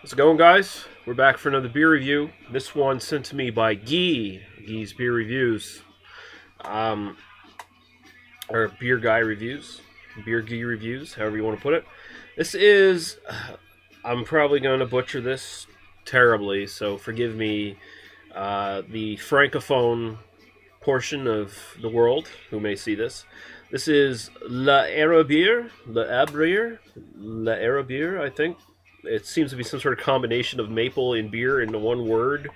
How's it going, guys? We're back for another beer review. This one sent to me by Guy's Beer Reviews, um, or Beer Guy Reviews, Beer Guy Reviews, however you want to put it. This is, I'm probably going to butcher this terribly, so forgive me, the francophone portion of the world who may see this. This is La Arabier, La Arabier, I think. It seems to be some sort of combination of maple and beer into one word.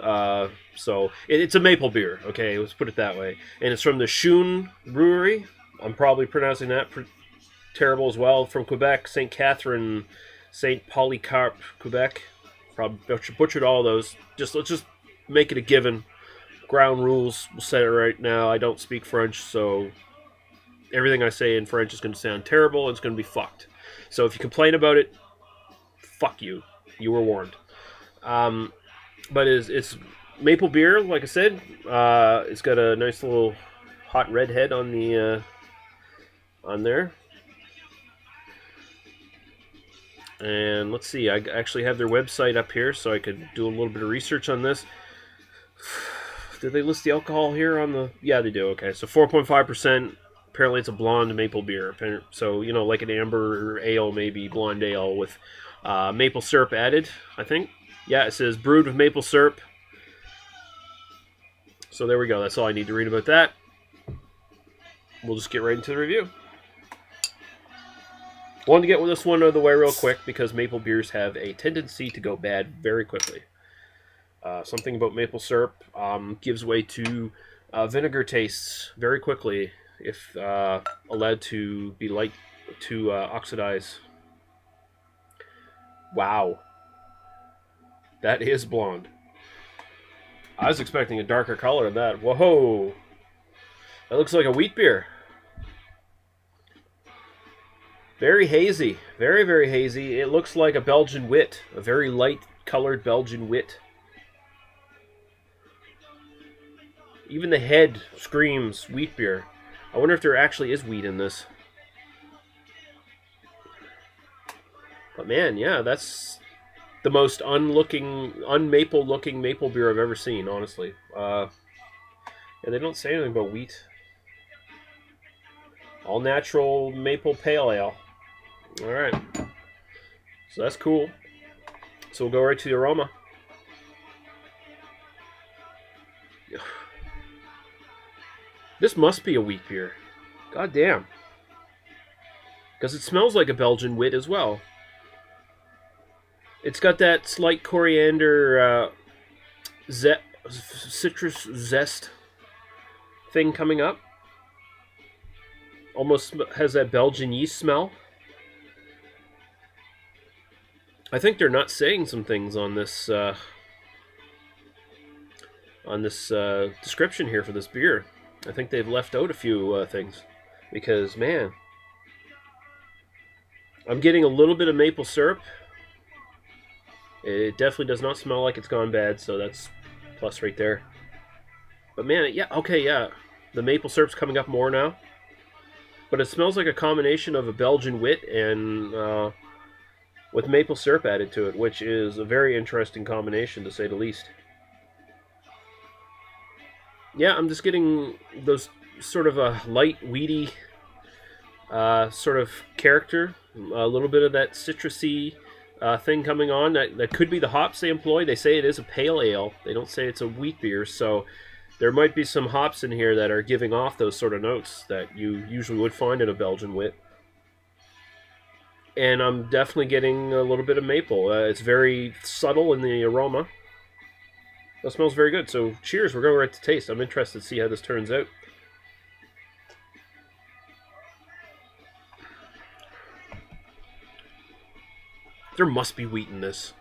So it's a maple beer, okay, let's put it that way. And it's from the Schoune brewery. I'm probably pronouncing that terrible as well. From Quebec, St. Catherine, St. Polycarp, Quebec. Probably butchered all those. Let's just make it a given. Ground rules, we'll set it right now. I don't speak French, so everything I say in French is going to sound terrible. It's going to be fucked. So if you complain about it, fuck you. You were warned. But it's maple beer, like I said. It's got a nice little hot red head on the on there. And let's see, I actually have their website up here, so I could do a little bit of research on this. Did they list the alcohol here on the... Yeah, they do. Okay, so 4.5%. Apparently it's a blonde maple beer. So, you know, like an amber ale, maybe blonde ale with maple syrup added, I think. Yeah, it says brewed with maple syrup. So there we go. That's all I need to read about that. We'll just get right into the review. Wanted to get this one out of the way real quick because maple beers have a tendency to go bad very quickly. Something about maple syrup gives way to vinegar tastes very quickly if allowed to be oxidize. Wow. That is blonde. I was expecting a darker color than that. Whoa. That looks like a wheat beer. Very hazy. Very, very hazy. It looks like a Belgian wit. A very light colored Belgian wit. Even the head screams wheat beer. I wonder if there actually is wheat in this. But man, yeah, that's the most unmaple looking maple beer I've ever seen, honestly. Yeah, they don't say anything about wheat. All natural maple pale ale. Alright. So that's cool. So we'll go right to the aroma. This must be a wheat beer. God damn. Because it smells like a Belgian wit as well. It's got that slight coriander citrus zest thing coming up. Almost has that Belgian yeast smell. I think they're not saying some things on this description here for this beer. I think they've left out a few things because, man, I'm getting a little bit of maple syrup. It definitely does not smell like it's gone bad, so that's plus right there. But man, yeah, okay, yeah, the maple syrup's coming up more now. But it smells like a combination of a Belgian wit and with maple syrup added to it, which is a very interesting combination to say the least. Yeah, I'm just getting those sort of a light, weedy sort of character. A little bit of that citrusy thing coming on. That could be the hops they employ. They say it is a pale ale. They don't say it's a wheat beer, so there might be some hops in here that are giving off those sort of notes that you usually would find in a Belgian wit. And I'm definitely getting a little bit of maple. It's very subtle in the aroma. That smells very good. So cheers, we're going right to taste. I'm interested to see how this turns out. There must be wheat in this.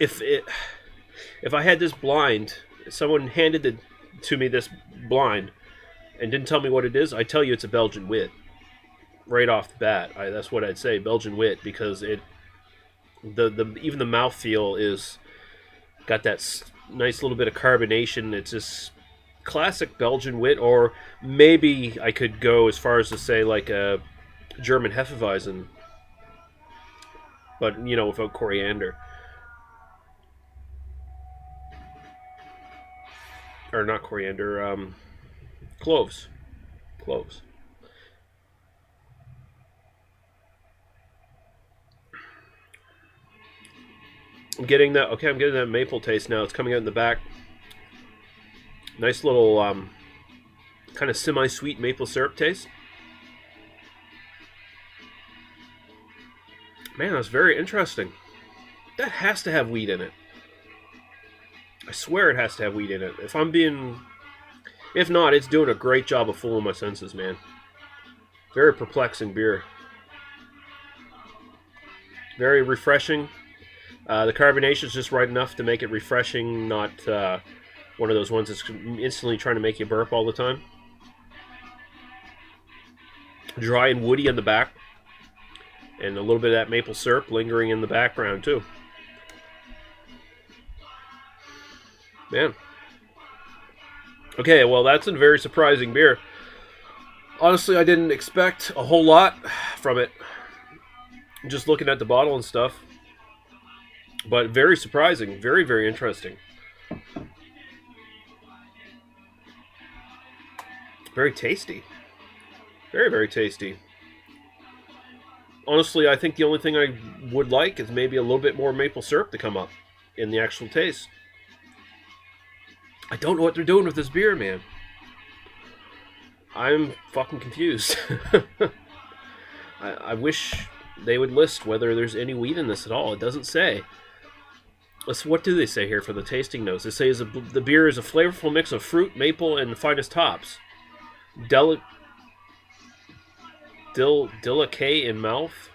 If I had this blind, if someone handed to me this blind and didn't tell me what it is, I'd tell you it's a Belgian wit. Right off the bat, that's what I'd say, Belgian wit, because even the mouthfeel is got that nice little bit of carbonation. It's just classic Belgian wit, or maybe I could go as far as to say like a German Hefeweizen. but you know, without coriander. Or not coriander, cloves. Cloves. I'm getting that. Okay, I'm getting that maple taste now. It's coming out in the back. Nice little kind of semi-sweet maple syrup taste. Man, that's very interesting. That has to have wheat in it. I swear it has to have wheat in it. If not, it's doing a great job of fooling my senses, man. Very perplexing beer. Very refreshing. The carbonation is just right enough to make it refreshing, not one of those ones that's instantly trying to make you burp all the time. Dry and woody on the back. And a little bit of that maple syrup lingering in the background, too. Man. Okay, well, that's a very surprising beer. Honestly, I didn't expect a whole lot from it. Just looking at the bottle and stuff. But very surprising. Very, very interesting. Very tasty. Very, very tasty. Honestly, I think the only thing I would like is maybe a little bit more maple syrup to come up in the actual taste. I don't know what they're doing with this beer, man. I'm fucking confused. I wish they would list whether there's any wheat in this at all. It doesn't say. What do they say here for the tasting notes? It says the beer is a flavorful mix of fruit, maple, and the finest hops. Delicate in mouth.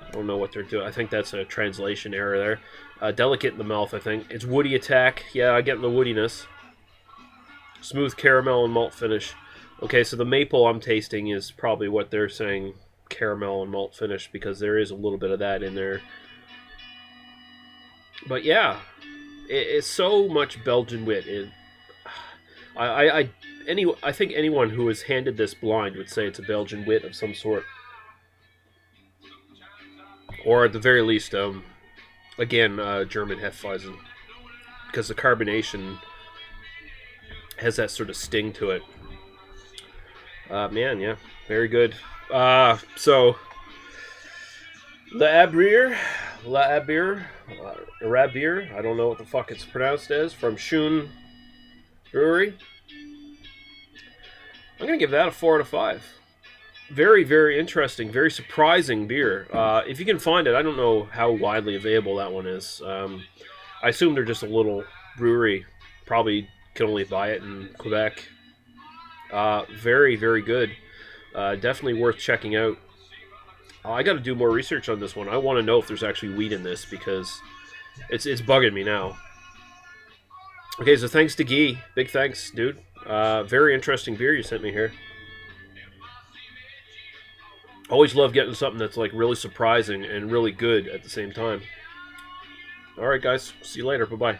I don't know what they're doing. I think that's a translation error there. Delicate in the mouth, I think. It's woody attack. Yeah, I get the woodiness. Smooth caramel and malt finish. Okay, so the maple I'm tasting is probably what they're saying, caramel and malt finish, because there is a little bit of that in there. But yeah, it's so much Belgian wit. I think anyone who is handed this blind would say it's a Belgian wit of some sort. Or at the very least, again, German Hefeweizen. Because the carbonation has that sort of sting to it. Man, yeah, very good. So, La Abier, I don't know what the fuck it's pronounced as, from Schoune Brewery. I'm going to give that a 4 out of 5. Very, very interesting, very surprising beer. If you can find it, I don't know how widely available that one is. I assume they're just a little brewery. Probably can only buy it in Quebec. Very, very good. Definitely worth checking out. I got to do more research on this one. I want to know if there's actually wheat in this because it's bugging me now. Okay, so thanks to Guy. Big thanks, dude. Very interesting beer you sent me here. Always love getting something that's like really surprising and really good at the same time. All right, guys. See you later. Bye-bye.